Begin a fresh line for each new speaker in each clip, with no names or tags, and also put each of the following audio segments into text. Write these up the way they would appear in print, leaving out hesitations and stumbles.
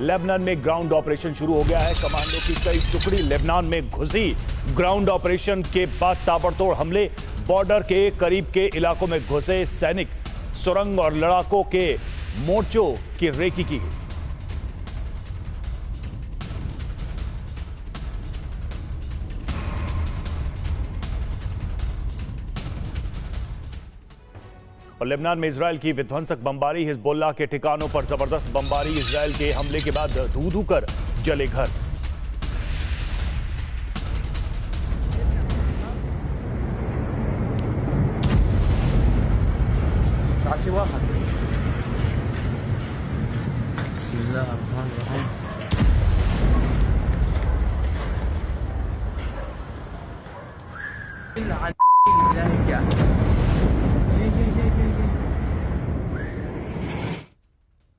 Lebanon में ground operation शुरू हो गया है। कमांडो की कई टुकड़ी लेबनान में घुसी। ग्राउंड ऑपरेशन के बाद ताबड़तोड़ हमले। बॉर्डर के करीब के इलाकों में घुसे सैनिक, सुरंग और लड़ाकों के मोर्चों की रेकी की गई। और लेबनान में इजरायल की विध्वंसक बमबारी। हिजबुल्लाह के ठिकानों पर जबरदस्त बमबारी। इजरायल के हमले के बाद धू-धू कर जले घर।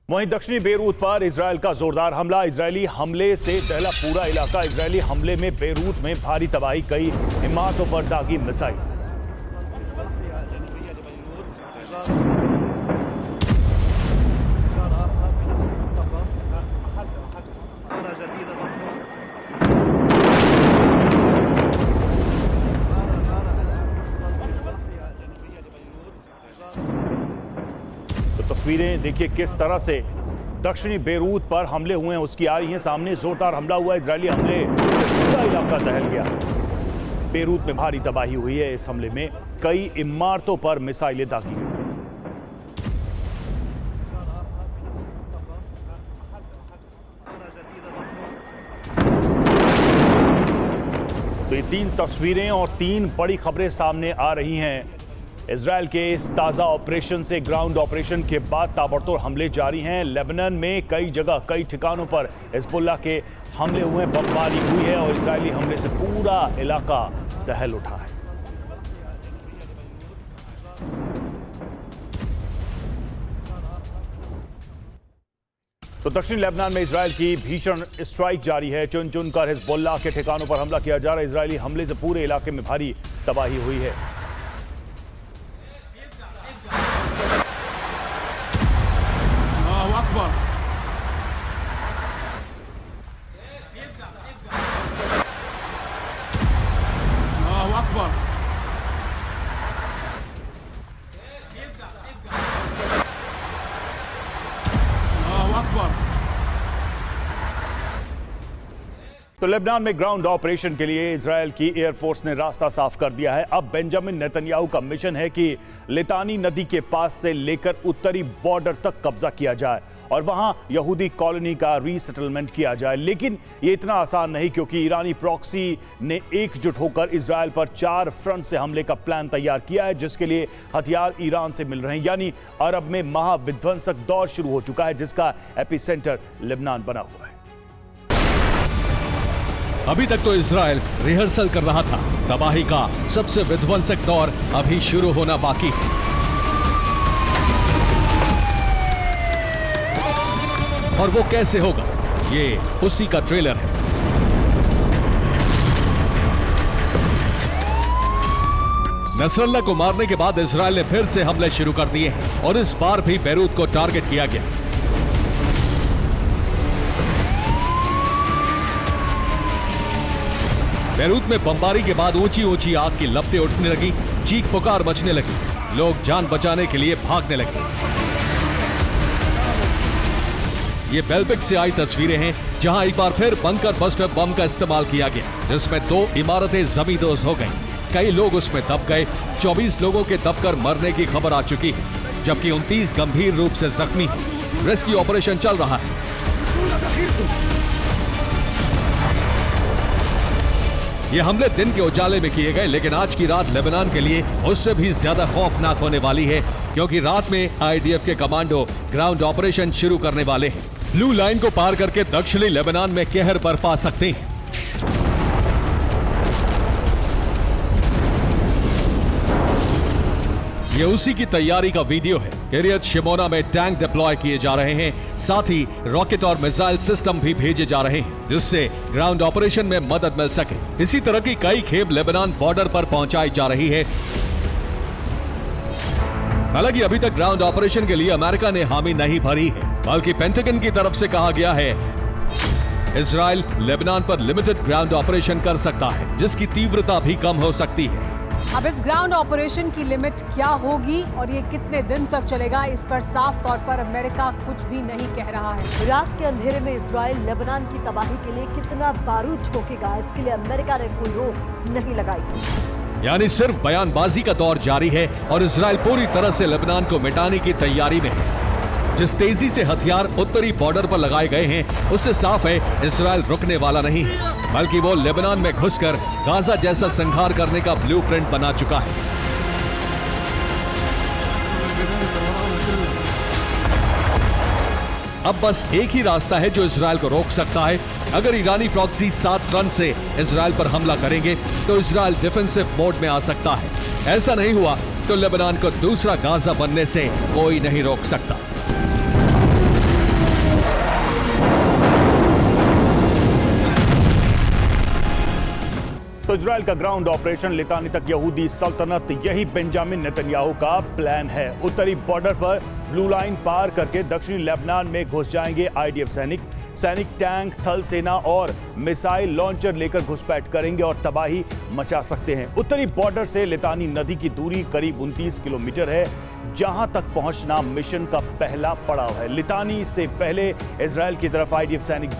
वहीं दक्षिणी बेरूत पर इजरायल का जोरदार हमला। इजरायली हमले से दहला पूरा इलाका। इजरायली हमले में बेरूत में भारी तबाही। कई इमारतों पर दागी मिसाइल। तस्वीरें देखिए किस तरह से दक्षिणी बेरूत पर हमले हुए हैं उसकी आ रही हैं सामने। जोरदार हमला हुआ। इजरायली हमले से पूरा इलाका दहल गया। बेरूत में भारी तबाही हुई है। इस हमले में कई इमारतों पर मिसाइलें दागी गई। तो ये 3 तस्वीरें और 3 बड़ी खबरें सामने आ रही हैं। इजरायल के इस ताज़ा ऑपरेशन से, ग्राउंड ऑपरेशन के बाद ताबड़तोड़ हमले जारी हैं। लेबनान में कई जगह, कई ठिकानों पर हिजबुल्लाह के हमले हुए, बमबारी हुई है और इजरायली हमले से पूरा इलाका दहल उठा है। तो दक्षिण लेबनान में इजरायल की भीषण स्ट्राइक जारी है। चुन चुन कर हिजबुल्लाह के ठिकानों पर हमला किया जा रहा है। इजरायली हमले से पूरे इलाके में भारी तबाही हुई है। तो लेबनान में ग्राउंड ऑपरेशन के लिए इजरायल की एयरफोर्स ने रास्ता साफ कर दिया है। अब बेंजामिन नेतन्याहू का मिशन है कि लितानी नदी के पास से लेकर उत्तरी बॉर्डर तक कब्जा किया जाए और वहां यहूदी कॉलोनी का रीसेटलमेंट किया जाए। लेकिन ये इतना आसान नहीं, क्योंकि ईरानी प्रॉक्सी ने एकजुट होकर इजरायल पर 4 फ्रंट से हमले का प्लान तैयार किया है, जिसके लिए हथियार ईरान से मिल रहे हैं। यानी अरब में महाविध्वंसक दौर शुरू हो चुका है, जिसका एपिसेंटर लेबनान बना हुआ है।
अभी तक तो इजरायल रिहर्सल कर रहा था। तबाही का सबसे विध्वंसक दौर अभी शुरू होना बाकी है। और वो कैसे होगा, ये उसी का ट्रेलर है। नसरल्ला को मारने के बाद इजरायल ने फिर से हमले शुरू कर दिए हैं और इस बार भी बेरूत को टारगेट किया गया। बेरूत में बमबारी के बाद ऊंची ऊंची आग की लपटें उठने लगी, चीख पुकार मचने लगी, लोग जान बचाने के लिए भागने लगे। ये बेल्बिक से आई तस्वीरें हैं, जहां एक बार फिर बंकर बस्टर बम का इस्तेमाल किया गया, जिसमें 2 इमारतें जमींदोज हो गईं। कई लोग उसमें दब गए। 24 लोगों के दबकर मरने की खबर आ चुकी है, जबकि 29 गंभीर रूप से जख्मी हैं। रेस्क्यू ऑपरेशन चल रहा है। ये हमले दिन के उजाले में किए गए, लेकिन आज की रात लेबनान के लिए उससे भी ज्यादा खौफनाक होने वाली है, क्योंकि रात में आईडीएफ के कमांडो ग्राउंड ऑपरेशन शुरू करने वाले हैं। ब्लू लाइन को पार करके दक्षिणी लेबनान में कहर बरपा सकते हैं। ये उसी की तैयारी का वीडियो है। किरियत शिमोना में टैंक डिप्लॉय किए जा रहे हैं, साथ ही रॉकेट और मिसाइल सिस्टम भी भेजे जा रहे हैं, जिससे ग्राउंड ऑपरेशन में मदद मिल सके। इसी तरह की कई खेप लेबनान बॉर्डर पर पहुंचाई जा रही है। हालांकि अभी तक ग्राउंड ऑपरेशन के लिए अमेरिका ने हामी नहीं भरी है। बल्कि पेंटागन की तरफ से कहा गया है इजराइल लेबनान पर लिमिटेड ग्राउंड ऑपरेशन कर सकता है, जिसकी तीव्रता भी कम हो सकती है।
अब इस ग्राउंड ऑपरेशन की लिमिट क्या होगी और ये कितने दिन तक चलेगा, इस पर साफ तौर पर अमेरिका कुछ भी नहीं कह रहा है।
रात के अंधेरे में इजराइल लेबनान की तबाही के लिए कितना बारूद ठोकेगा, इसके लिए अमेरिका ने कोई रोक नहीं लगाई।
यानी सिर्फ बयानबाजी का दौर जारी है और इजराइल पूरी तरह से लेबनान को मिटाने की तैयारी में है। जिस तेजी से हथियार उत्तरी बॉर्डर पर लगाए गए हैं, उससे साफ है इजराइल रुकने वाला नहीं है, बल्कि वो लेबनान में घुसकर गाजा जैसा संहार करने का ब्लूप्रिंट बना चुका है। अब बस एक ही रास्ता है जो इजराइल को रोक सकता है। अगर ईरानी प्रॉक्सी 7 रन से इजराइल पर हमला करेंगे तो इजराइल डिफेंसिव मोड में आ सकता है। ऐसा नहीं हुआ तो लेबनान को दूसरा गाजा बनने से कोई नहीं रोक सकता।
तो इजराइल का ग्राउंड ऑपरेशन लितानी तक यहूदी सल्तनत, यही बेंजामिन नेतन्याहू का प्लान है। उत्तरी बॉर्डर पर ब्लू लाइन पार करके दक्षिणी लेबनान में घुस जाएंगे आईडीएफ सैनिक टैंक, थल सेना और मिसाइल लॉन्चर लेकर घुसपैठ करेंगे और तबाही मचा सकते हैं। उत्तरी बॉर्डर से लितानी नदी की दूरी करीब 29 किलोमीटर है, जहां तक पहुंचना मिशन का पहला पड़ाव है। लितानी से पहले इजराइल की तरफ आईडीएफ सैनिक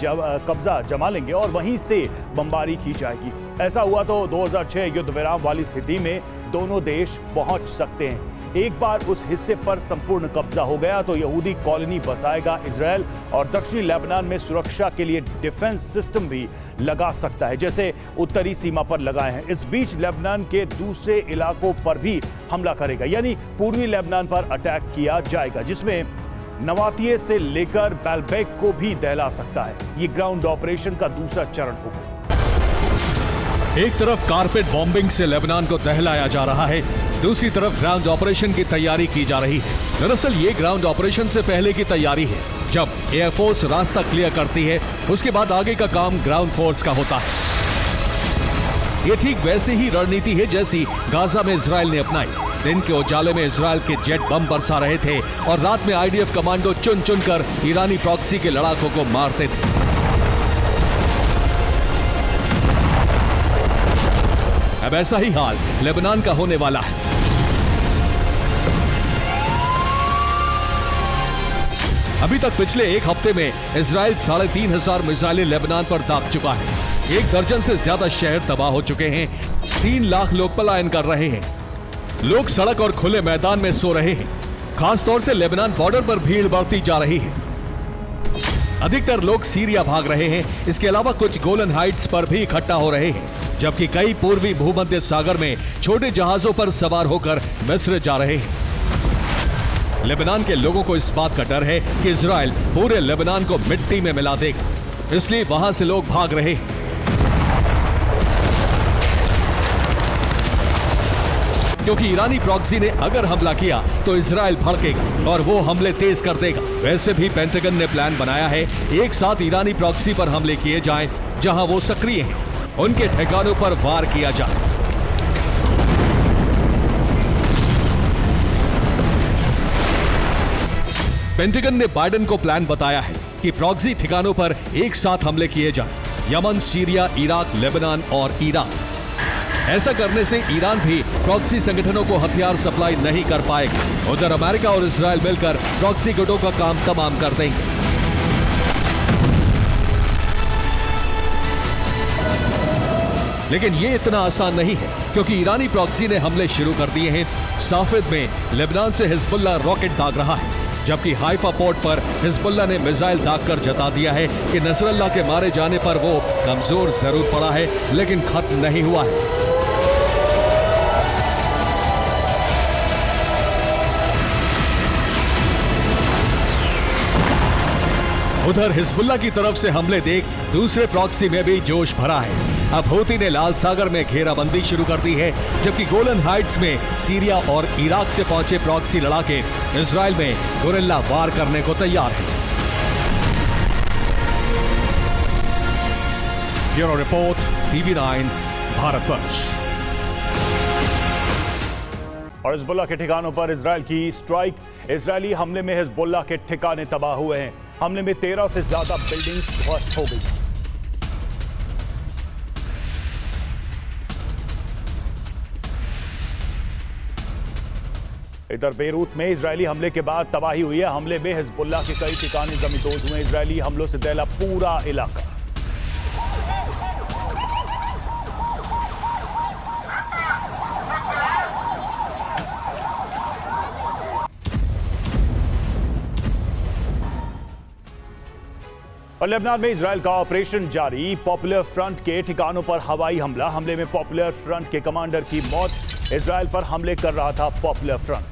कब्जा जमा लेंगे और वहीं से बमबारी की जाएगी। ऐसा हुआ तो 2006 युद्ध विराम वाली स्थिति में दोनों देश पहुंच सकते हैं। एक बार उस हिस्से पर संपूर्ण कब्जा हो गया तो यहूदी कॉलोनी बसाएगा इजराइल और दक्षिणी लेबनान में सुरक्षा के लिए डिफेंस सिस्टम भी लगा सकता है, जैसे उत्तरी सीमा पर लगाए हैं। इस बीच लेबनान के दूसरे इलाकों पर भी हमला करेगा, यानी पूर्वी लेबनान पर अटैक किया जाएगा, जिसमें नवातिये से लेकर बैलबेक को भी दहला सकता है। ये ग्राउंड ऑपरेशन का दूसरा चरण होगा।
एक तरफ कारपेट बॉम्बिंग से लेबनान को दहलाया जा रहा है, दूसरी तरफ ग्राउंड ऑपरेशन की तैयारी की जा रही है। दरअसल ये ग्राउंड ऑपरेशन से पहले की तैयारी है। जब एयरफोर्स रास्ता क्लियर करती है, उसके बाद आगे का काम ग्राउंड फोर्स का होता है। ये ठीक वैसे ही रणनीति है जैसी गाजा में इजराइल ने अपनाई। दिन के उजाले में इजराइल के जेट बम बरसा रहे थे और रात में आईडीएफ कमांडो चुन चुनकर ईरानी प्रॉक्सी के लड़ाकों को मारते थे। अब ऐसा ही हाल लेबनान का होने वाला है। अभी तक पिछले एक हफ्ते में इजराइल 3,500 मिसाइलें लेबनान पर दाग चुका है। 1 दर्जन से ज्यादा शहर तबाह हो चुके हैं। 3 लाख लोग पलायन कर रहे हैं। लोग सड़क और खुले मैदान में सो रहे हैं। खासतौर से लेबनान बॉर्डर पर भीड़ बढ़ती जा रही है। अधिकतर लोग सीरिया भाग रहे हैं। इसके अलावा कुछ गोलन हाइट्स पर भी इकट्ठा हो रहे हैं, जबकि कई पूर्वी भूमध्य सागर में छोटे जहाजों पर सवार होकर मिस्र जा रहे हैं। लेबनान के लोगों को इस बात का डर है कि इजराइल पूरे लेबनान को मिट्टी में मिला देगा, इसलिए वहां से लोग भाग रहे हैं। क्योंकि ईरानी प्रॉक्सी ने अगर हमला किया तो इजराइल भड़केगा और वो हमले तेज कर देगा। वैसे भी पेंटागन ने प्लान बनाया है एक साथ ईरानी प्रॉक्सी पर हमले किए जाएं, जहां वो सक्रिय हैं, उनके ठिकानों पर वार किया जाए। पेंटागन ने बाइडेन को प्लान बताया है कि प्रॉक्सी ठिकानों पर एक साथ हमले किए जाएं, यमन, सीरिया, इराक, लेबनान और ईरान। ऐसा करने से ईरान भी प्रॉक्सी संगठनों को हथियार सप्लाई नहीं कर पाएगा। उधर अमेरिका और इजराइल मिलकर प्रॉक्सी गुटों का काम तमाम कर देंगे। लेकिन ये इतना आसान नहीं है, क्योंकि ईरानी प्रॉक्सी ने हमले शुरू कर दिए हैं। साफिद में लेबनान से हिजबुल्लाह रॉकेट दाग रहा है, जबकि हाइफा पोर्ट पर हिजबुल्लाह ने मिसाइल दागकर जता दिया है कि नसरल्लाह के मारे जाने पर वो कमजोर जरूर पड़ा है, लेकिन खत्म नहीं हुआ है। उधर हिजबुल्लाह की तरफ से हमले देख दूसरे प्रॉक्सी में भी जोश भरा है। अब हूती ने लाल सागर में घेराबंदी शुरू कर दी है, जबकि गोलन हाइट्स में सीरिया और इराक से पहुंचे प्रॉक्सी लड़ाके इजराइल में गुरिल्ला वार करने को तैयार हैं। Bureau report, TV9, Bharatvarsh.
और हिजबुल्लाह के ठिकानों पर इजराइल की स्ट्राइक। इजरायली हमले में हिजबुल्लाह के ठिकाने तबाह हुए हैं। हमले में 13 से ज्यादा बिल्डिंग्स ध्वस्त हो गई। इधर बेरूत में इजरायली हमले के बाद तबाही हुई है। हमले में हिजबुल्लाह के कई ठिकाने जमींदोज हुए। इजरायली हमलों से दहला पूरा इलाका। और लेबनान में इजराइल का ऑपरेशन जारी। पॉपुलर फ्रंट के ठिकानों पर हवाई हमला। हमले में पॉपुलर फ्रंट के कमांडर की मौत। इजराइल पर हमले कर रहा था पॉपुलर फ्रंट।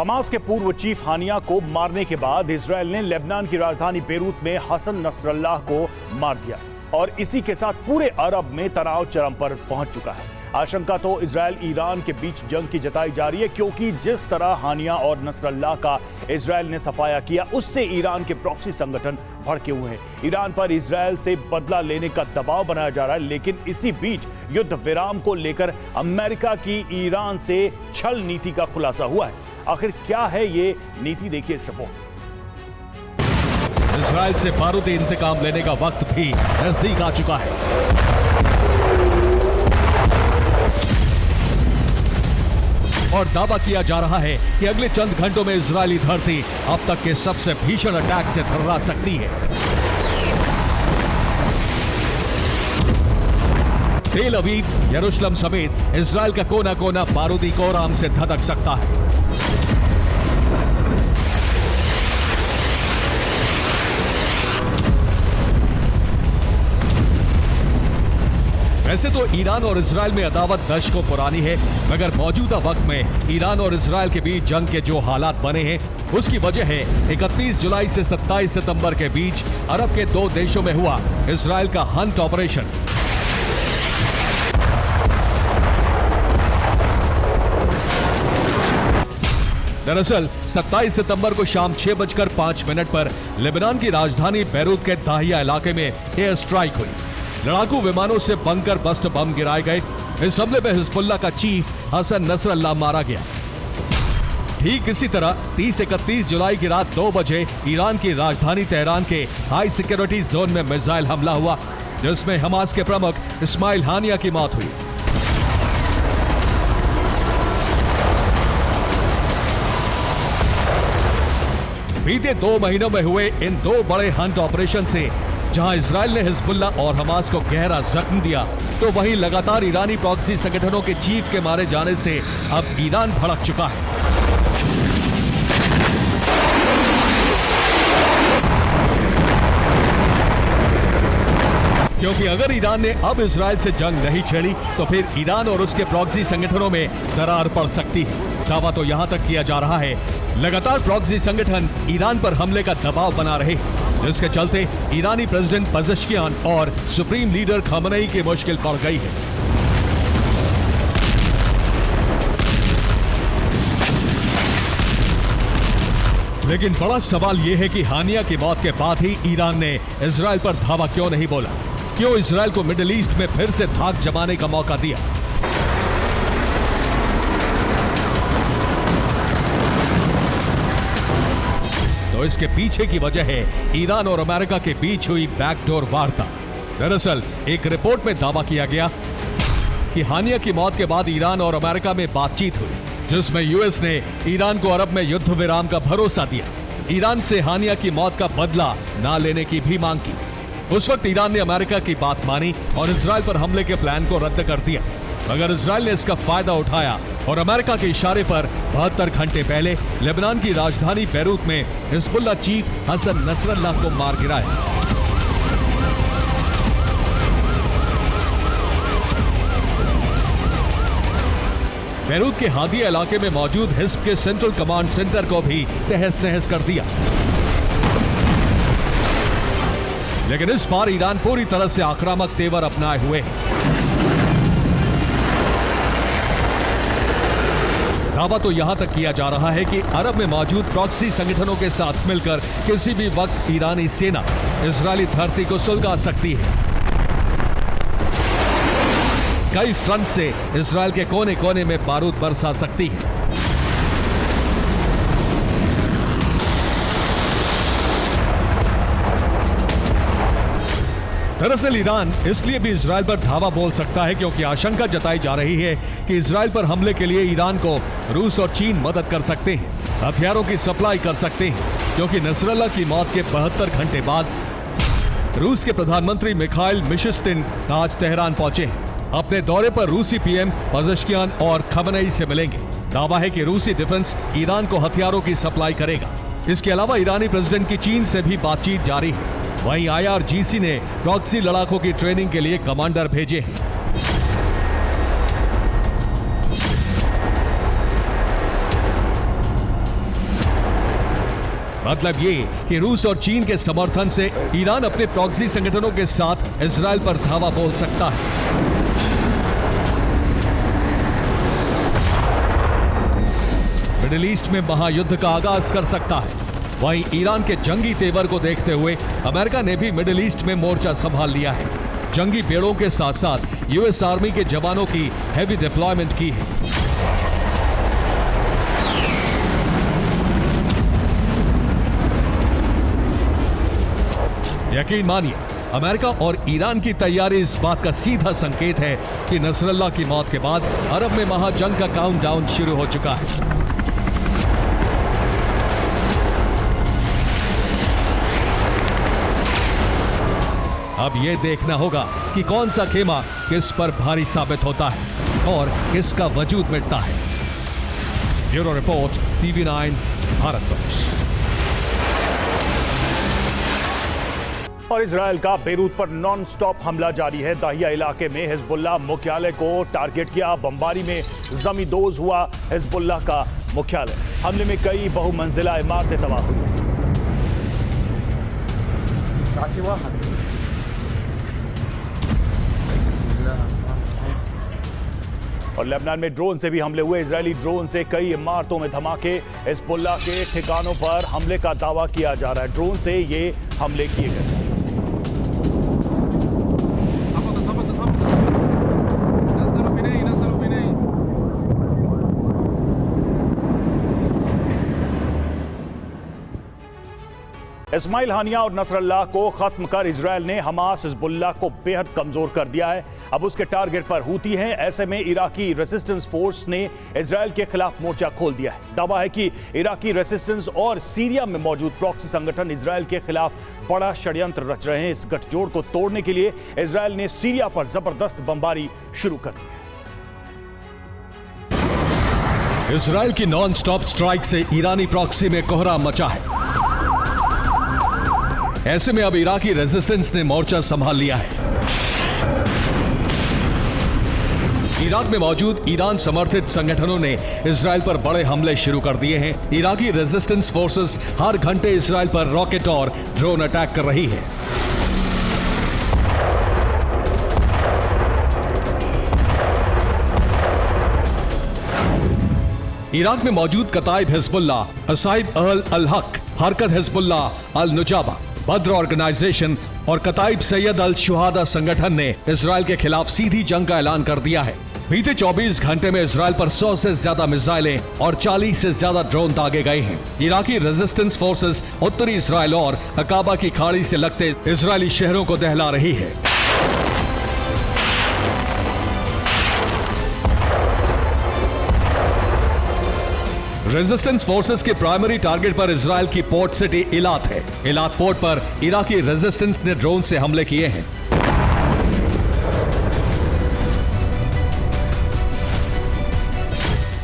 हमास के पूर्व चीफ हानिया को मारने के बाद इजराइल ने लेबनान की राजधानी बेरूत में हसन नसरल्लाह को मार दिया और इसी के साथ पूरे अरब में तनाव चरम पर पहुंच चुका है। आशंका तो इजराइल ईरान के बीच जंग की जताई जा रही है, क्योंकि जिस तरह हानिया और नसरल्लाह का इजराइल ने सफाया किया, उससे ईरान के प्रॉक्सी संगठन भड़के हुए हैं। ईरान पर इजराइल से बदला लेने का दबाव बनाया जा रहा है, लेकिन इसी बीच युद्ध विराम को लेकर अमेरिका की ईरान से छल नीति का खुलासा हुआ है। आखिर क्या है ये नीति, देखिए इस रिपोर्ट।
इजराइल से बारूदी इंतकाम लेने का वक्त भी नजदीक आ चुका है। और दावा किया जा रहा है कि अगले चंद घंटों में इजरायली धरती अब तक के सबसे भीषण अटैक से थर्रा सकती है। तेल अवीव, यरूशलेम समेत इजराइल का कोना कोना बारूदी कोराम से धधक सकता है। वैसे तो ईरान और इजराइल में अदावत दशकों पुरानी है, मगर मौजूदा वक्त में ईरान और इजराइल के बीच जंग के जो हालात बने हैं, उसकी वजह है 31 जुलाई से 27 सितंबर के बीच अरब के 2 देशों में हुआ इजराइल का हंट ऑपरेशन। दरअसल 27 सितंबर को शाम 6:05 पर लेबनान की राजधानी बेरूत के दाहिया इलाके में एयर स्ट्राइक हुई। लड़ाकू विमानों से बंकर बस्ट बम गिराए गए। इस हमले में हिजबुल्लाह का चीफ हसन नसरल्लाह मारा गया। ठीक इसी तरह 30-31 जुलाई की रात 2 बजे ईरान की राजधानी तेहरान के हाई सिक्योरिटी जोन में मिसाइल हमला हुआ, जिसमें हमास के प्रमुख इस्माइल हानिया की मौत हुई। बीते 2 महीनों में हुए इन 2 बड़े हंट ऑपरेशन से जहां इजराइल ने हिजबुल्लाह और हमास को गहरा जख्म दिया, तो वहीं लगातार ईरानी प्रॉक्सी संगठनों के चीफ के मारे जाने से अब ईरान भड़क चुका है। क्योंकि अगर ईरान ने अब इजराइल से जंग नहीं छेड़ी, तो फिर ईरान और उसके प्रॉक्सी संगठनों में दरार पड़ सकती है। दावा तो यहां तक किया जा रहा है, लगातार प्रॉक्सी संगठन ईरान पर हमले का दबाव बना रहे, जिसके चलते ईरानी प्रेसिडेंट पजेश्कियान और सुप्रीम लीडर खमेनी की मुश्किल पड़ गई है। लेकिन बड़ा सवाल यह है कि हानिया की मौत के बाद ही ईरान ने इजराइल पर धावा क्यों नहीं बोला? क्यों इजराइल को मिडिल ईस्ट में फिर से धाक जमाने का मौका दिया? तो इसके पीछे की वजह है ईरान और अमेरिका के बीच हुई बैकडोर वार्ता। दरअसल एक रिपोर्ट में दावा किया गया कि हानिया की मौत के बाद ईरान और अमेरिका में बातचीत हुई, जिसमें यूएस ने ईरान को अरब में युद्ध विराम का भरोसा दिया, ईरान से हानिया की मौत का बदला ना लेने की भी मांग की। उस वक्त ईरान ने अमेरिका की बात मानी और इजराइल पर हमले के प्लान को रद्द कर दिया। मगर इजराइल ने इसका फायदा उठाया और अमेरिका के इशारे पर 72 घंटे पहले लेबनान की राजधानी बैरूत में हिजबुल्लाह चीफ हसन नसरल्लाह को मार गिराया। बैरूत के हादिया इलाके में मौजूद हिज्ब के सेंट्रल कमांड सेंटर को भी तहस नहस कर दिया। लेकिन इस बार ईरान पूरी तरह से आक्रामक तेवर अपनाए हुए है। दावा तो यहां तक किया जा रहा है कि अरब में मौजूद प्रॉक्सी संगठनों के साथ मिलकर किसी भी वक्त ईरानी सेना इजरायली धरती को सुलगा सकती है। कई फ्रंट से इजरायल के कोने कोने में बारूद बरसा सकती है। दरअसल ईरान इसलिए भी इजरायल पर धावा बोल सकता है क्योंकि आशंका जताई जा रही है कि इजरायल पर हमले के लिए ईरान को रूस और चीन मदद कर सकते हैं, हथियारों की सप्लाई कर सकते हैं, क्योंकि नसरल्लाह की मौत के 72 घंटे बाद रूस के प्रधानमंत्री मिखाइल मिशस्तिन आज तेहरान पहुंचे हैं। अपने दौरे पर रूसी पीएम पजेश्कियान और खमेनेई से मिलेंगे। दावा है कि रूसी डिफेंस ईरान को हथियारों की सप्लाई करेगा। इसके अलावा ईरानी प्रेसिडेंट की चीन से भी बातचीत जारी है। वहीं IRGC ने प्रॉक्सी लड़ाकों की ट्रेनिंग के लिए कमांडर भेजे हैं। मतलब ये कि रूस और चीन के समर्थन से ईरान अपने प्रॉक्सी संगठनों के साथ इजरायल पर धावा बोल सकता है। मिडिल ईस्ट में महायुद्ध का आगाज कर सकता है। वहीं ईरान के जंगी तेवर को देखते हुए अमेरिका ने भी मिडिल ईस्ट में मोर्चा संभाल लिया है। जंगी बेड़ों के साथ साथ यूएस आर्मी के जवानों की हैवी डिप्लॉयमेंट की है। यकीन मानिए, अमेरिका और ईरान की तैयारी इस बात का सीधा संकेत है कि नसरल्लाह की मौत के बाद अरब में महाजंग का काउंटडाउन शुरू हो चुका है। अब यह देखना होगा कि कौन सा खेमा किस पर भारी साबित होता है और किसका वजूद मिटता है। Bureau report, TV9 Bharatvarsh.
और इजरायल का बेरूत पर नॉन स्टॉप हमला जारी है। दाहिया इलाके में हिजबुल्लाह मुख्यालय को टारगेट किया। बमबारी में जमींदोज हुआ हिजबुल्लाह का मुख्यालय। हमले में कई बहुमंजिला इमारतें तबाह हुई। और लेबनान में ड्रोन से भी हमले हुए। इजरायली ड्रोन से कई इमारतों में धमाके। हिजबुल्लाह के ठिकानों पर हमले का दावा किया जा रहा है। ड्रोन से ये हमले किए गए। इस्माइल हानिया और नसरल्लाह को खत्म कर इजरायल ने हमास हिजबुल्लाह को बेहद कमजोर कर दिया है। अब उसके टारगेट पर हूती हैं। ऐसे में इराकी रेसिस्टेंस फोर्स ने इजरायल के खिलाफ मोर्चा खोल दिया है। दावा है कि इराकी रेसिस्टेंस और सीरिया में मौजूद प्रॉक्सी संगठन इजरायल के खिलाफ बड़ा षड्यंत्र रच रहे हैं। इस गठजोड़ को तोड़ने के लिए इजरायल ने सीरिया पर जबरदस्त बमबारी शुरू कर दी है।
इजरायल की नॉन स्टॉप स्ट्राइक से ईरानी प्रॉक्सी में कोहराम मचा है। ऐसे में अब इराकी रेजिस्टेंस ने मोर्चा संभाल लिया है। इराक में मौजूद ईरान समर्थित संगठनों ने इजरायल पर बड़े हमले शुरू कर दिए हैं। इराकी रेजिस्टेंस फोर्सेस हर घंटे इजरायल पर रॉकेट और ड्रोन अटैक कर रही है। इराक में मौजूद कताइब हिजबुल्लाह, असाइब अल हक, हरकत हिजबुल्लाह अल नुजाबा, बद्र ऑर्गेनाइजेशन और कताइब सैयद अल शुहादा संगठन ने इजरायल के खिलाफ सीधी जंग का ऐलान कर दिया है। बीते 24 घंटे में इजरायल पर 100 से ज्यादा मिसाइलें और 40 से ज्यादा ड्रोन दागे गए हैं। इराकी रेजिस्टेंस फोर्सेस उत्तरी इजरायल और अकाबा की खाड़ी से लगते इजरायली शहरों को दहला रही है। रेजिस्टेंस फोर्सेस के प्राइमरी टारगेट पर इजरायल की पोर्ट सिटी इलात है। इलात पोर्ट पर इराकी रेजिस्टेंस ने ड्रोन से हमले किए हैं।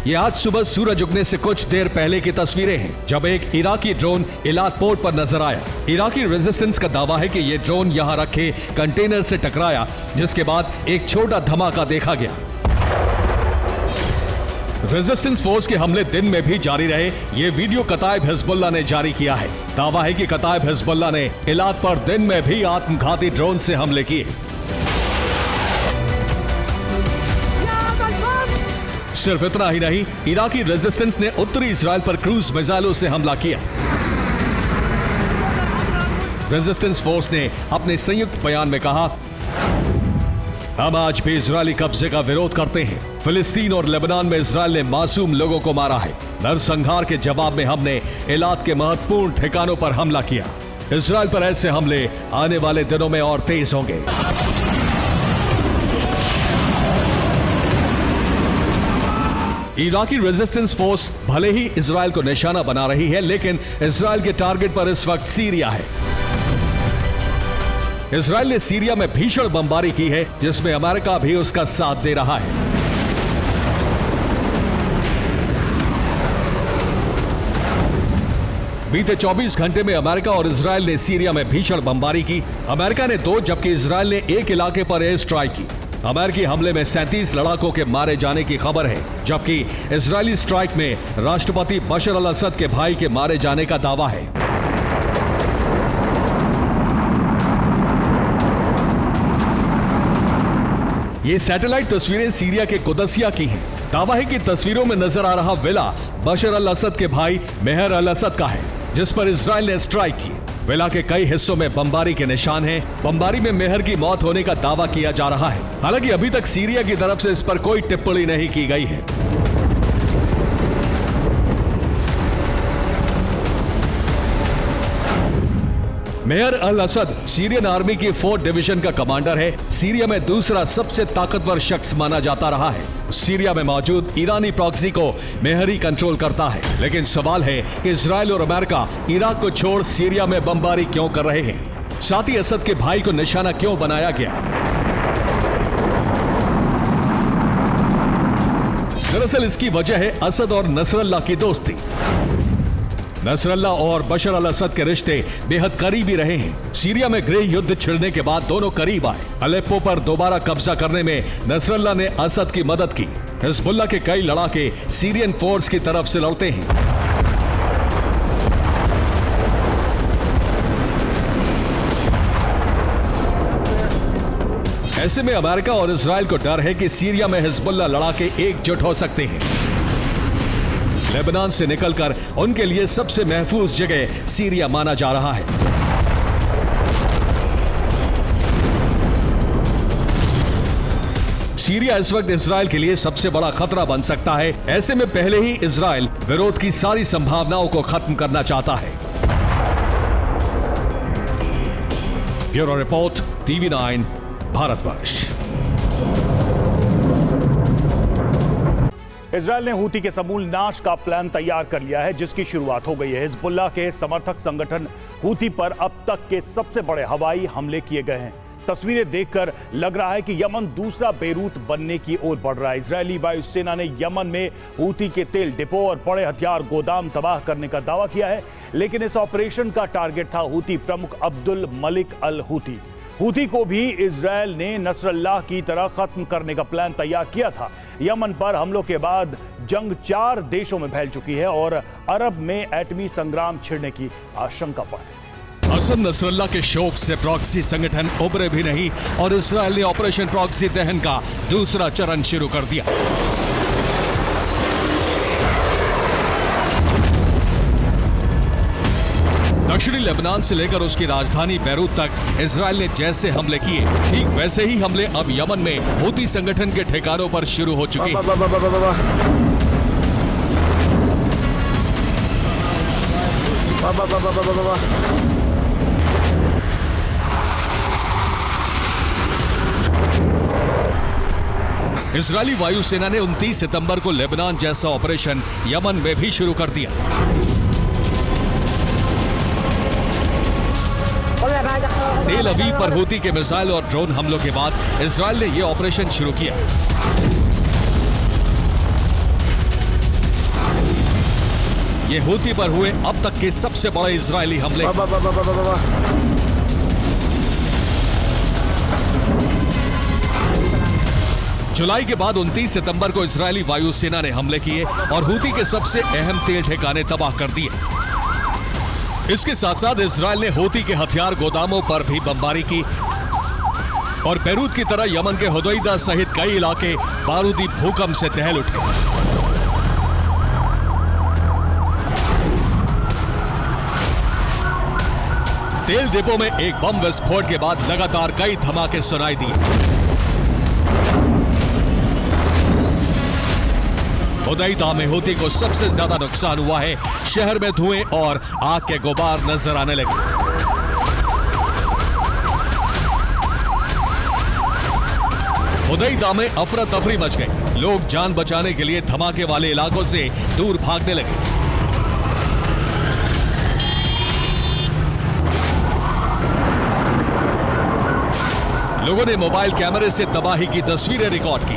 ये आज सुबह सूरज उगने से कुछ देर पहले की तस्वीरें हैं, जब एक इराकी ड्रोन इलाद पोर्ट पर नजर आया। इराकी रेजिस्टेंस का दावा है कि ये ड्रोन यहां रखे कंटेनर से टकराया, जिसके बाद एक छोटा धमाका देखा गया। रेजिस्टेंस फोर्स के हमले दिन में भी जारी रहे। ये वीडियो कताइब हिजबुल्लाह ने जारी किया है। दावा है कि कताइब हिजबुल्लाह ने इलाद पर दिन में भी आत्मघाती ड्रोन से हमले किए। सिर्फ इतना ही नहीं, इराकी रेजिस्टेंस ने उत्तरी इजराइल पर क्रूज मिसाइलों से हमला किया। रेजिस्टेंस फोर्स ने अपने संयुक्त बयान में कहा, हम आज भी इजरायली कब्जे का विरोध करते हैं। फिलिस्तीन और लेबनान में इजराइल ने मासूम लोगों को मारा है। नरसंहार के जवाब में हमने इलाद के महत्वपूर्ण ठिकानों पर हमला किया। इजराइल पर ऐसे हमले आने वाले दिनों में और तेज होंगे। इराकी रेजिस्टेंस फोर्स भले ही इजराइल को निशाना बना रही है, लेकिन इजराइल के टारगेट पर इस वक्त सीरिया है। इजराइल ने सीरिया में भीषण बमबारी की है, जिसमें अमेरिका भी उसका साथ दे रहा है। बीते 24 घंटे में अमेरिका और इजराइल ने सीरिया में भीषण बमबारी की। अमेरिका ने 2 जबकि इजराइल ने 1 इलाके पर एयर स्ट्राइक की। अमेरिकी हमले में 37 लड़ाकों के मारे जाने की खबर है, जबकि इजरायली स्ट्राइक में राष्ट्रपति बशर अल असद के भाई के मारे जाने का दावा है। ये सैटेलाइट तस्वीरें सीरिया के कुदसिया की हैं। दावा है कि तस्वीरों में नजर आ रहा विला बशर अल असद के भाई मेहर अल असद का है, जिस पर इजराइल ने स्ट्राइक की। विला के कई हिस्सों में बमबारी के निशान हैं। बमबारी में मेहर की मौत होने का दावा किया जा रहा है। हालांकि अभी तक सीरिया की तरफ से इस पर कोई टिप्पणी नहीं की गई है। मेहर अल असद सीरियन आर्मी की 4th डिवीजन का कमांडर है। सीरिया में दूसरा सबसे ताकतवर शख्स माना जाता रहा है। सीरिया में मौजूद ईरानी प्रॉक्सी को मेहर ही कंट्रोल करता है। लेकिन सवाल है कि इजराइल और अमेरिका इराक को छोड़ सीरिया में बमबारी क्यों कर रहे हैं? साथ ही असद के भाई को निशाना क्यों बनाया गया? दरअसल इसकी वजह है असद और नसरल्लाह की दोस्ती। नसरल्लाह और बशर अल असद के रिश्ते बेहद करीबी रहे हैं। सीरिया में गृह युद्ध छिड़ने के बाद दोनों करीब आए। अलेप्पो पर दोबारा कब्जा करने में नसरल्लाह ने असद की मदद की। हिजबुल्लाह के कई लड़ाके सीरियन फोर्स की तरफ से लड़ते हैं। ऐसे में अमेरिका और इजराइल को डर है कि सीरिया में हिजबुल्लाह लड़ाके एकजुट हो सकते हैं। लेबनान से निकलकर उनके लिए सबसे महफूज जगह सीरिया माना जा रहा है। सीरिया इस वक्त इजराइल के लिए सबसे बड़ा खतरा बन सकता है। ऐसे में पहले ही इजराइल विरोध की सारी संभावनाओं को खत्म करना चाहता है। Bureau report, TV9 Bharatvarsh.
Israel ने हूती के समूल नाश का प्लान तैयार कर लिया है, जिसकी शुरुआत हो गई है। हिजबुल्लाह के समर्थक संगठन हूती पर अब तक के सबसे बड़े हवाई हमले किए गए हैं। तस्वीरें देखकर लग रहा है कि यमन दूसरा बेरूत बनने की ओर बढ़ रहा है। इजरायली वायुसेना ने यमन में हूती के तेल डिपो और बड़े हथियार गोदाम तबाह करने का दावा किया है, लेकिन इस ऑपरेशन का टारगेट था हूती प्रमुख Abdul Malik al Houthi. Houthi को भी इजरायल ने नसरल्लाह की तरह खत्म करने का प्लान तैयार किया था। यमन पर हमलों के बाद जंग 4 देशों में फैल चुकी है और अरब में एटमी संग्राम छिड़ने की आशंका पर।
असद नसरल्लाह के शोक से प्रॉक्सी संगठन उभरे भी नहीं और इजरायल ने ऑपरेशन प्रॉक्सी दहन का दूसरा चरण शुरू कर दिया। दक्षिणी लेबनान से लेकर उसकी राजधानी बैरूत तक इजरायल ने जैसे हमले किए, ठीक वैसे ही हमले अब यमन में हूती संगठन के ठिकानों पर शुरू हो चुके हैं। इजरायली वायुसेना ने 29 सितंबर को लेबनान जैसा ऑपरेशन यमन में भी शुरू कर दिया। तेल अवीव पर हूती के मिसाइल और ड्रोन हमलों के बाद इजरायल ने यह ऑपरेशन शुरू किया। ये हूती पर हुए अब तक के सबसे बड़े इजरायली हमले। जुलाई के बाद 29 सितंबर को इजरायली वायुसेना ने हमले किए और हूती के सबसे अहम तेल ठिकाने तबाह कर दिए। इसके साथ साथ इजरायल ने हूती के हथियार गोदामों पर भी बमबारी की और बैरूत की तरह यमन के हुदैदा सहित कई इलाके बारूदी भूकंप से दहल उठे। तेल डिपो में एक बम विस्फोट के बाद लगातार कई धमाके सुनाई दिए। हुदैदा में हूती को सबसे ज्यादा नुकसान हुआ है। शहर में धुएं और आग के गुबार नजर आने लगे। हुदैदा में अफरा तफरी मच गई। लोग जान बचाने के लिए धमाके वाले इलाकों से दूर भागने लगे। लोगों ने मोबाइल कैमरे से तबाही की तस्वीरें रिकॉर्ड की।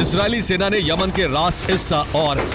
इजरायली सेना ने यमन के रास इस्सा और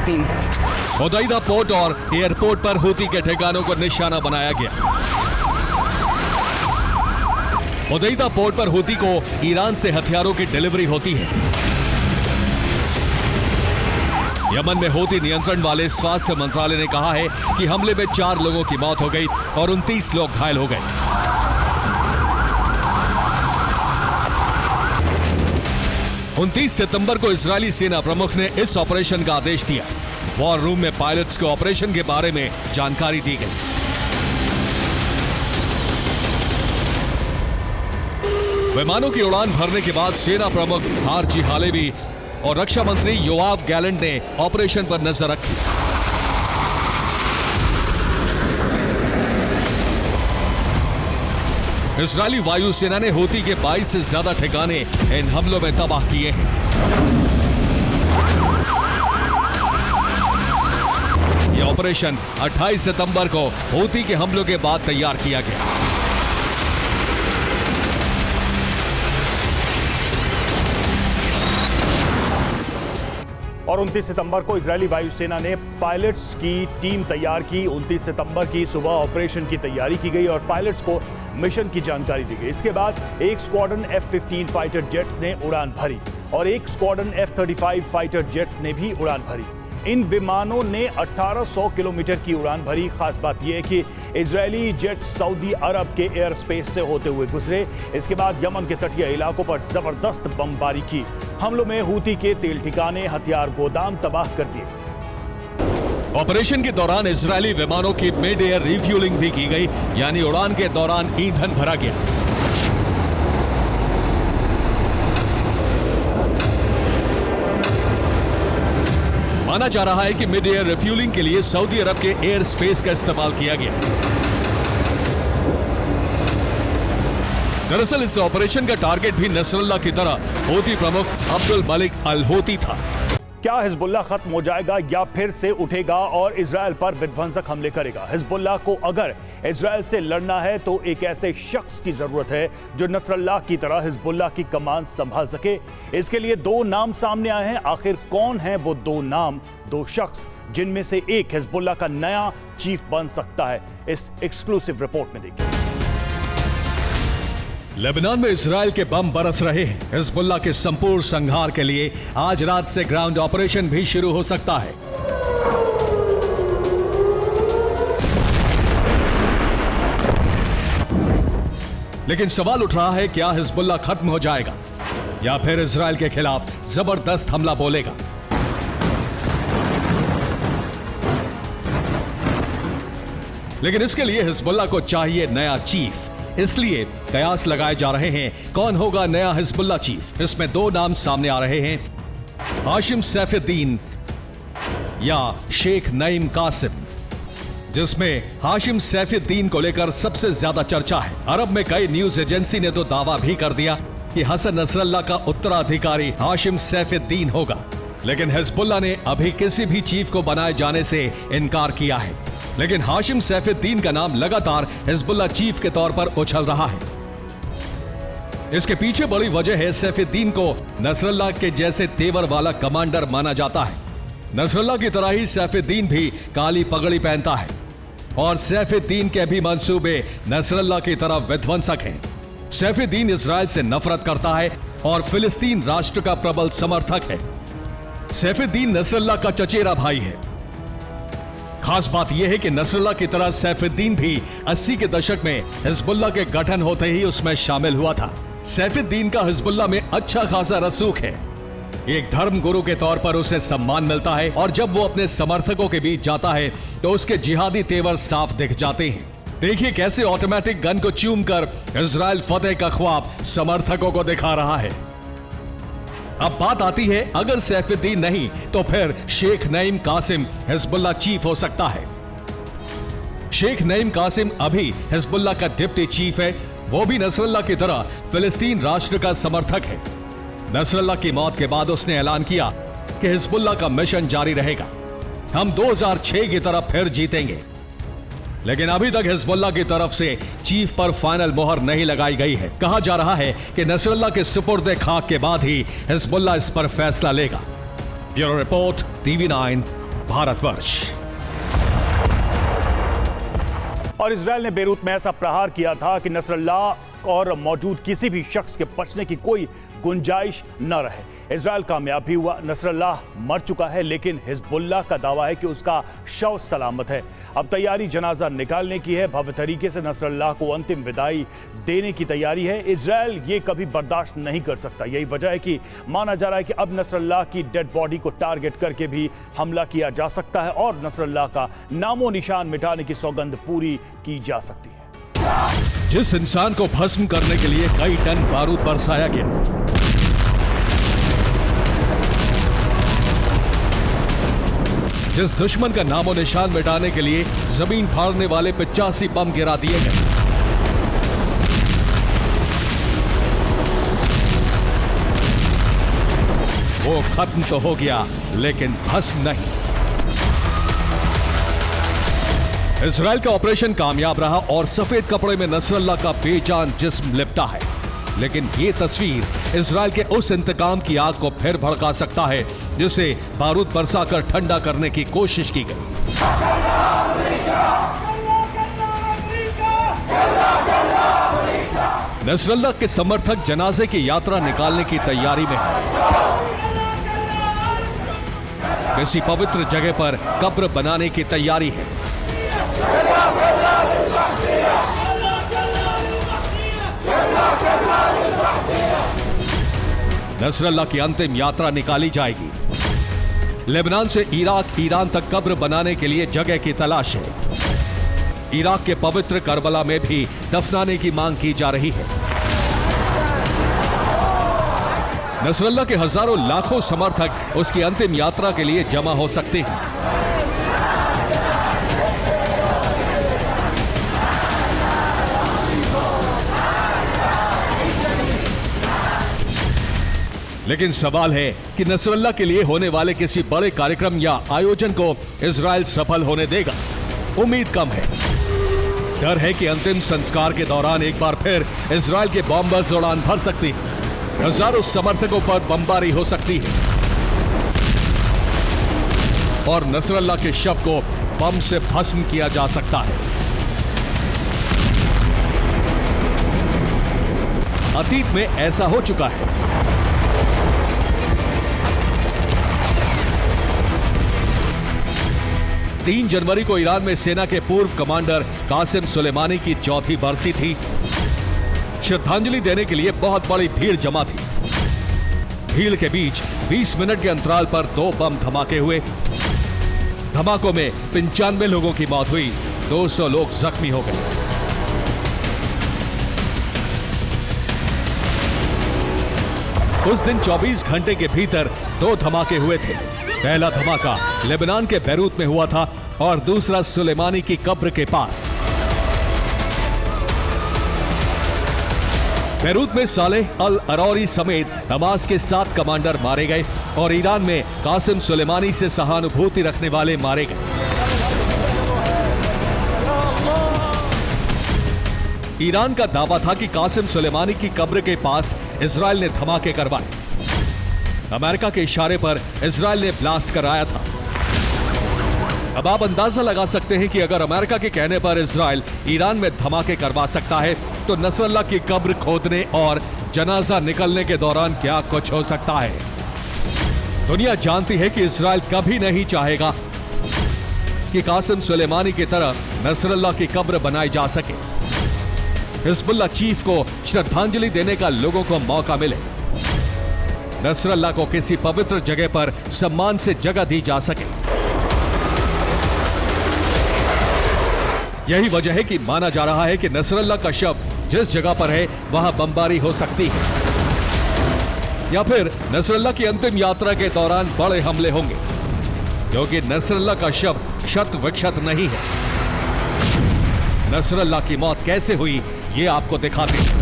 2।
हुदैदा पोर्ट और एयरपोर्ट पर हूती के ठिकानों को निशाना बनाया गया। हुदैदा पोर्ट पर हूती को ईरान से हथियारों की डिलीवरी होती है। यमन में हूती नियंत्रण वाले स्वास्थ्य मंत्रालय ने कहा है कि हमले में 4 लोगों की मौत हो गई और 29 लोग घायल हो गए। उनतीस सितंबर को इजरायली सेना प्रमुख ने इस ऑपरेशन का आदेश दिया। वॉर रूम में पायलट्स को ऑपरेशन के बारे में जानकारी दी गई। विमानों की उड़ान भरने के बाद सेना प्रमुख आरजी हालेवी और रक्षा मंत्री योआव गैलेंट ने ऑपरेशन पर नजर रखी। इजरायली वायुसेना ने हूती के 22 से ज्यादा ठिकाने इन हमलों में तबाह किए हैं। यह ऑपरेशन 28 सितंबर को हूती के हमलों के बाद तैयार किया गया।
और 29 सितंबर को इजरायली वायुसेना ने पायलट्स की टीम तैयार की। 29 सितंबर की सुबह ऑपरेशन की तैयारी की गई और पायलट्स को मिशन की जानकारी दी गई। इसके बाद एक स्क्वाड्रन F-15 फाइटर जेट्स ने उड़ान भरी और एक स्क्वाड्रन F-35 फाइटर जेट्स ने भी उड़ान भरी। इन विमानों ने 1800 किलोमीटर की उड़ान भरी। खास बात यह है कि इजरायली जेट्स सऊदी अरब के एयर स्पेस से होते हुए गुजरे। इसके बाद यमन के तटीय इलाकों पर जबरदस्त बमबारी की। हमलों में हूती के तेल ठिकाने, हथियार गोदाम तबाह कर दिए।
ऑपरेशन के दौरान इजरायली विमानों की मिड एयर रिफ्यूलिंग भी की गई, यानी उड़ान के दौरान ईंधन भरा गया। माना जा रहा है कि मिड एयर रिफ्यूलिंग के लिए सऊदी अरब के एयर स्पेस का इस्तेमाल किया गया। दरअसल इस ऑपरेशन का टारगेट भी नसरल्लाह की तरह हूती प्रमुख अब्दुल मलिक अल हूती था।
क्या हिजबुल्लाह खत्म हो जाएगा या फिर से उठेगा और इजरायल पर विध्वंसक हमले करेगा? हिजबुल्लाह को अगर इजरायल से लड़ना है तो एक ऐसे शख्स की जरूरत है जो नसरल्लाह की तरह हिजबुल्लाह की कमान संभाल सके। इसके लिए 2 नाम सामने आए हैं। आखिर कौन है वो 2 नाम, 2 शख्स जिनमें से एक हिजबुल्लाह का नया चीफ बन सकता है? इस एक्सक्लूसिव रिपोर्ट में देखिए।
लेबनान में इजरायल के बम बरस रहे हैं। हिजबुल्लाह के संपूर्ण संहार के लिए आज रात से ग्राउंड ऑपरेशन भी शुरू हो सकता है। लेकिन सवाल उठ रहा है, क्या हिजबुल्लाह खत्म हो जाएगा या फिर इजरायल के खिलाफ जबरदस्त हमला बोलेगा? लेकिन इसके लिए हिजबुल्लाह को चाहिए नया चीफ। इसलिए कयास लगाए जा रहे हैं कौन होगा नया हिजबुल्लाह चीफ। इसमें 2 नाम सामने आ रहे हैं, हाशिम सैफुद्दीन या शेख नईम कासिम, जिसमें हाशिम सैफुद्दीन को लेकर सबसे ज्यादा चर्चा है। अरब में कई न्यूज एजेंसी ने तो दावा भी कर दिया कि हसन नसरल्लाह का उत्तराधिकारी हाशिम सैफुद्दीन होगा। लेकिन हिजबुल्लाह ने अभी किसी भी चीफ को बनाए जाने से इनकार किया है। लेकिन हाशिम सैफुद्दीन का नाम लगातार हिजबुल्लाह चीफ के तौर पर उछल रहा है। इसके पीछे बड़ी वजह है, सैफुद्दीन को नसरल्लाह के जैसे तेवर वाला कमांडर माना जाता है। नसरल्लाह की तरह ही सैफुद्दीन भी काली पगड़ी पहनता है और सैफुद्दीन के भी मंसूबे नसरल्लाह की तरह विध्वंसक हैं। सैफुद्दीन इजराइल से नफरत करता है और फिलिस्तीन राष्ट्र का प्रबल समर्थक है। सैफुद्दीन नसरल्लाह का चचेरा भाई है। खास बात यह है कि नसरल्लाह की तरह सैफुद्दीन भी 80 के दशक में हिजबुल्लाह के गठन होते ही उसमें शामिल हुआ था। सैफुद्दीन का हिजबुल्लाह में अच्छा खासा रसूख है। एक धर्म गुरु के तौर पर उसे सम्मान मिलता है और जब वो अपने समर्थकों के बीच जाता है तो उसके जिहादी तेवर साफ दिख जाते हैं। देखिए कैसे ऑटोमेटिक गन को चूम कर इजराइल फतेह का ख्वाब समर्थकों को दिखा रहा है। अब बात आती है, अगर सैफुद्दीन नहीं तो फिर शेख नईम कासिम हिजबुल्लाह चीफ हो सकता है। शेख नईम कासिम अभी हिजबुल्लाह का डिप्टी चीफ है। वो भी नसरल्लाह की तरह फिलिस्तीन राष्ट्र का समर्थक है। नसरल्लाह की मौत के बाद उसने ऐलान किया कि हिजबुल्लाह का मिशन जारी रहेगा, हम 2006 की तरह फिर जीतेंगे। लेकिन अभी तक हिजबुल्लाह की तरफ से चीफ पर फाइनल मोहर नहीं लगाई गई है। कहा जा रहा है कि नसरल्लाह के सुपुर्द खाक के बाद ही हिजबुल्लाह इस पर फैसला लेगा। Bureau report, TV9 Bharatvarsh.
और इजराइल ने बेरूत में ऐसा प्रहार किया था कि नसरल्लाह और मौजूद किसी भी शख्स के बचने की कोई गुंजाइश न रहे। इजराइल कामयाब भी हुआ, नसरल्लाह मर चुका है, लेकिन हिजबुल्लाह का दावा है कि उसका शव सलामत है। अब तैयारी जनाजा निकालने की है। भव्य तरीके से नसरल्लाह को अंतिम विदाई देने की तैयारी है। इजराइल ये कभी बर्दाश्त नहीं कर सकता। यही वजह है कि माना जा रहा है कि अब नसरल्लाह की डेड बॉडी को टारगेट करके भी हमला किया जा सकता है और नसरल्लाह का नामो निशान मिटाने की सौगंध पूरी की जा सकती है।
जिस इंसान को भस्म करने के लिए कई टन बारूद बरसाया गया, जिस दुश्मन का नामो निशान मिटाने के लिए जमीन फाड़ने वाले 85 बम गिरा दिए गए, वो खत्म तो हो गया लेकिन भस्म नहीं। इजराइल का ऑपरेशन कामयाब रहा और सफेद कपड़े में नसरल्लाह का बेजान जिस्म लिपटा है। लेकिन ये तस्वीर इजराइल के उस इंतकाम की आग को फिर भड़का सकता है जिसे बारूद बरसाकर ठंडा करने की कोशिश की गई। नसरल्लाह के समर्थक जनाजे की यात्रा निकालने की तैयारी में हैं। किसी पवित्र जगह पर कब्र बनाने की तैयारी है। नसरल्लाह की अंतिम यात्रा निकाली जाएगी। लेबनान से इराक, ईरान तक कब्र बनाने के लिए जगह की तलाश है। इराक के पवित्र करबला में भी दफनाने की मांग की जा रही है। नसरल्लाह के हजारों लाखों समर्थक उसकी अंतिम यात्रा के लिए जमा हो सकते हैं। लेकिन सवाल है कि नसरल्लाह के लिए होने वाले किसी बड़े कार्यक्रम या आयोजन को इजराइल सफल होने देगा? उम्मीद कम है। डर है कि अंतिम संस्कार के दौरान एक बार फिर इजराइल के बॉम्बर्स उड़ान भर सकती है। हजारों समर्थकों पर बमबारी हो सकती है और नसरल्लाह के शव को बम से भस्म किया जा सकता है। अतीत में ऐसा हो चुका है। 3 जनवरी को ईरान में सेना के पूर्व कमांडर कासिम सुलेमानी की चौथी बरसी थी। श्रद्धांजलि देने के लिए बहुत बड़ी भीड़ जमा थी। भीड़ के बीच 20 मिनट के अंतराल पर 2 बम धमाके हुए। धमाकों में 95 लोगों की मौत हुई, 200 लोग जख्मी हो गए। उस दिन 24 घंटे के भीतर 2 धमाके हुए थे। पहला धमाका लेबनान के बैरूत में हुआ था और दूसरा सुलेमानी की कब्र के पास। बैरूत में सालेह अल अरौरी समेत हमास के 7 कमांडर मारे गए और ईरान में कासिम सुलेमानी से सहानुभूति रखने वाले मारे गए। ईरान का दावा था कि कासिम सुलेमानी की कब्र के पास इजराइल ने धमाके करवाए। अमेरिका के इशारे पर इजराइल ने ब्लास्ट कराया था। अब आप अंदाजा लगा सकते हैं कि अगर अमेरिका के कहने पर इजराइल ईरान में धमाके करवा सकता है तो नसरल्लाह की कब्र खोदने और जनाजा निकलने के दौरान क्या कुछ हो सकता है। दुनिया जानती है कि इजराइल कभी नहीं चाहेगा कि कासिम सुलेमानी की तरह नसरल्लाह की कब्र बनाई जा सके। हिजबुल्लाह चीफ को श्रद्धांजलि देने का लोगों को मौका मिले, नसरल्लाह को किसी पवित्र जगह पर सम्मान से जगह दी जा सके। यही वजह है कि माना जा रहा है कि नसरल्लाह का शव जिस जगह पर है वहां बमबारी हो सकती है, या फिर नसरल्लाह की अंतिम यात्रा के दौरान बड़े हमले होंगे, क्योंकि नसरल्लाह का शव शत विक्षत नहीं है। नसरल्लाह की मौत कैसे हुई ये आपको दिखाते हैं।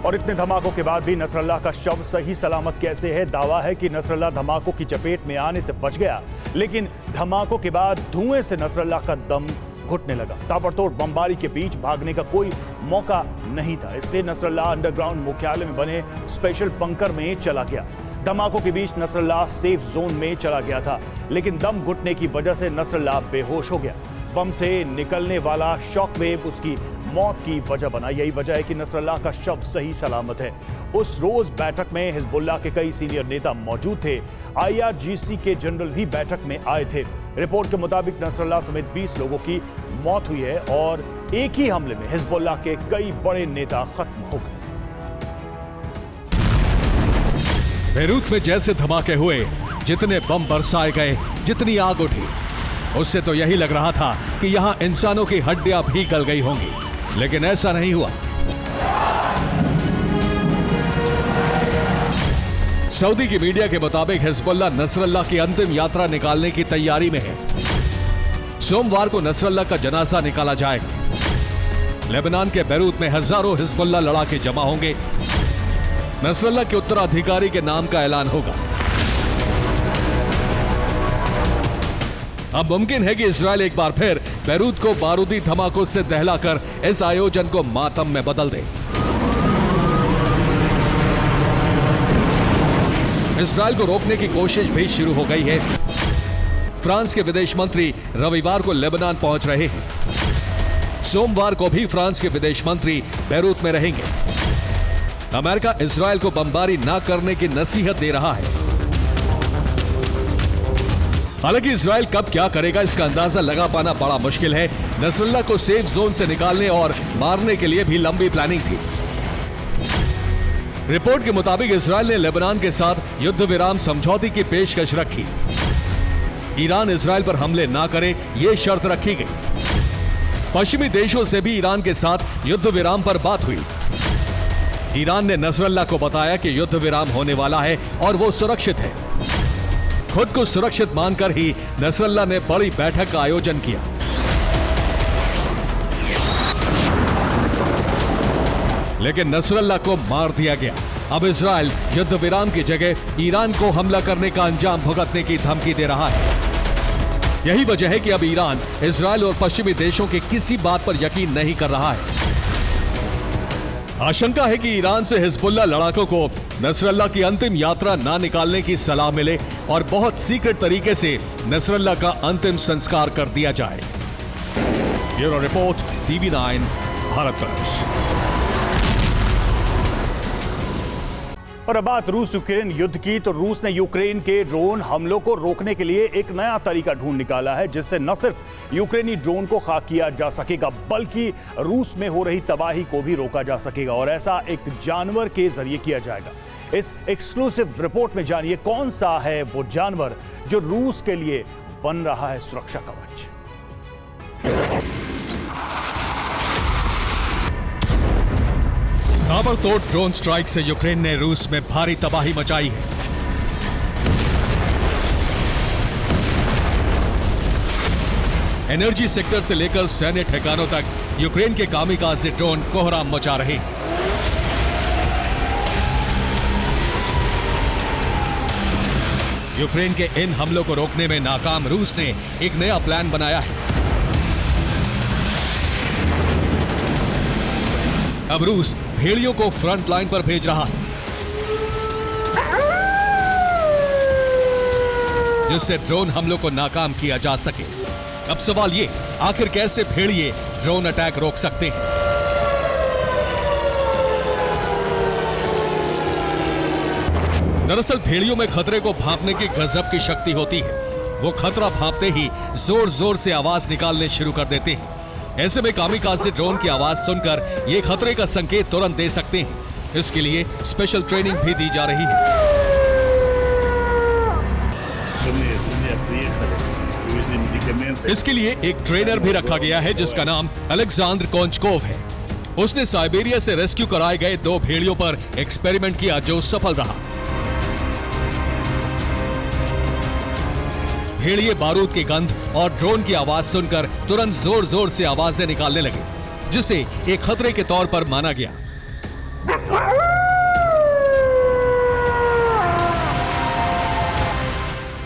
और इतने धमाकों के बाद भी नसरल्लाह का शव सही सलामत कैसे है? दावा है कि नसरल्लाह धमाकों की चपेट में आने से बच गया, लेकिन धमाकों के बाद धुएं से नसरल्लाह का दम घुटने लगा। ताबड़तोड़ बमबारी के बीच भागने का कोई मौका नहीं था, इसलिए नसरल्लाह अंडरग्राउंड मुख्यालय में बने स्पेशल बंकर में चला गया। धमाकों के बीच नसरल्लाह सेफ जोन में चला गया था, लेकिन दम घुटने की वजह से नसरल्लाह बेहोश हो गया। बम से निकलने वाला शॉकवेव उसकी मौत की वजह बना। यही वजह है कि नसरल्लाह का शव सही सलामत है। उस रोज बैठक में हिजबुल्लाह के कई सीनियर नेता मौजूद थे। IRGC के जनरल भी बैठक में आए थे। रिपोर्ट के मुताबिक नसरल्लाह समेत 20 लोगों की मौत हुई है और एक ही हमले में हिजबुल्लाह के कई बड़े नेता खत्म हो गए।
बेरूत में जैसे धमाके हुए, जितने बम बरसाए गए, जितनी आग उठी, उससे तो यही लग रहा था कि यहां इंसानों की हड्डियां भी गल गई होंगी, लेकिन ऐसा नहीं हुआ। सऊदी की मीडिया के मुताबिक हिजबुल्लाह नसरल्लाह की अंतिम यात्रा निकालने की तैयारी में है। सोमवार को नसरल्लाह का जनाजा निकाला जाएगा। लेबनान के बेरूत में हजारों हिजबुल्लाह लड़ाके जमा होंगे। नसरल्लाह के उत्तराधिकारी के नाम का ऐलान होगा। अब मुमकिन है कि इजराइल एक बार फिर बेरूत को बारूदी धमाकों से दहलाकर इस आयोजन को मातम में बदल दे। इजराइल को रोकने की कोशिश भी शुरू हो गई है। फ्रांस के विदेश मंत्री रविवार को लेबनान पहुंच रहे हैं। सोमवार को भी फ्रांस के विदेश मंत्री बेरूत में रहेंगे। अमेरिका इजराइल को बमबारी ना करने की नसीहत दे रहा है। हालांकि इजराइल कब क्या करेगा इसका अंदाजा लगा पाना बड़ा मुश्किल है। नसरल्लाह को सेफ जोन से निकालने और मारने के लिए भी लंबी प्लानिंग थी। रिपोर्ट के मुताबिक इजराइल ने लेबनान के साथ युद्ध विराम समझौते की पेशकश रखी। ईरान इजराइल पर हमले ना करे यह शर्त रखी गई। पश्चिमी देशों से भी ईरान के साथ युद्ध विराम पर बात हुई। ईरान ने नसरल्लाह को बताया कि युद्ध विराम होने वाला है और वो सुरक्षित है। खुद को सुरक्षित मानकर ही नसरल्लाह ने बड़ी बैठक का आयोजन किया। लेकिन नसरल्लाह को मार दिया गया। अब इजराइल युद्ध विराम की जगह ईरान को हमला करने का अंजाम भुगतने की धमकी दे रहा है। यही वजह है कि अब ईरान इजराइल और पश्चिमी देशों की किसी बात पर यकीन नहीं कर रहा है। आशंका है कि ईरान से हिजबुल्लाह लड़ाकों को नसरल्लाह की अंतिम यात्रा ना निकालने की सलाह मिले और बहुत सीक्रेट तरीके से नसरल्लाह का अंतिम संस्कार कर दिया जाए। Bureau report, TV9 Bharatvarsh.
और अब बात रूस यूक्रेन युद्ध की, तो रूस ने यूक्रेन के ड्रोन हमलों को रोकने के लिए एक नया तरीका ढूंढ निकाला है, जिससे न सिर्फ यूक्रेनी ड्रोन को खाक किया जा सकेगा बल्कि रूस में हो रही तबाही को भी रोका जा सकेगा, और ऐसा एक जानवर के जरिए किया जाएगा। इस एक्सक्लूसिव रिपोर्ट में जानिए कौन सा है वो जानवर जो रूस के लिए बन रहा है सुरक्षा कवच।
ताबड़तोड़ ड्रोन स्ट्राइक से यूक्रेन ने रूस में भारी तबाही मचाई है। एनर्जी सेक्टर से लेकर सैन्य ठिकानों तक यूक्रेन के कामिकाज़े ड्रोन कोहराम मचा रहे हैं। यूक्रेन के इन हमलों को रोकने में नाकाम रूस ने एक नया प्लान बनाया है। अब रूस भेड़ियों को फ्रंट लाइन पर भेज रहा है, जिससे ड्रोन हमलों को नाकाम किया जा सके। अब सवाल ये, आखिर कैसे भेड़िए ड्रोन अटैक रोक सकते हैं? दरअसल भेड़ियों में खतरे को भांपने की गजब की शक्ति होती है। वो खतरा भांपते ही जोर जोर से आवाज निकालने शुरू कर देते हैं। ऐसे में कामिकाज़े ड्रोन की आवाज सुनकर ये खतरे का संकेत तुरंत दे सकते हैं। इसके लिए स्पेशल ट्रेनिंग भी दी जा रही है। इसके लिए एक ट्रेनर भी रखा गया है जिसका नाम अलेक्जेंडर कोंचकोव है। उसने साइबेरिया से रेस्क्यू कराए गए 2 भेड़ियों पर एक्सपेरिमेंट किया जो सफल रहा। भेड़िए बारूद की गंध और ड्रोन की आवाज सुनकर तुरंत जोर जोर से आवाजें निकालने लगे, जिसे एक खतरे के तौर पर माना गया।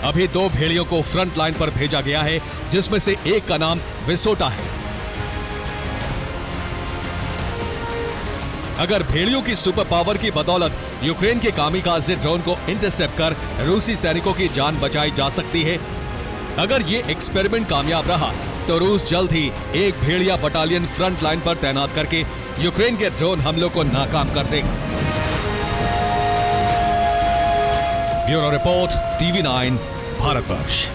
अभी 2 भेड़ियों को फ्रंट लाइन पर भेजा गया है, जिसमें से एक का नाम विसोटा है। अगर भेड़ियों की सुपर पावर की बदौलत यूक्रेन के कामिकाज़े ड्रोन को इंटरसेप्ट कर रूसी सैनिकों की जान बचाई जा सकती है। अगर ये एक्सपेरिमेंट कामयाब रहा तो रूस जल्द ही एक भेड़िया बटालियन फ्रंट लाइन पर तैनात करके यूक्रेन के ड्रोन हमलों को नाकाम कर देगा। Bureau report, TV9, Bharatvarsh.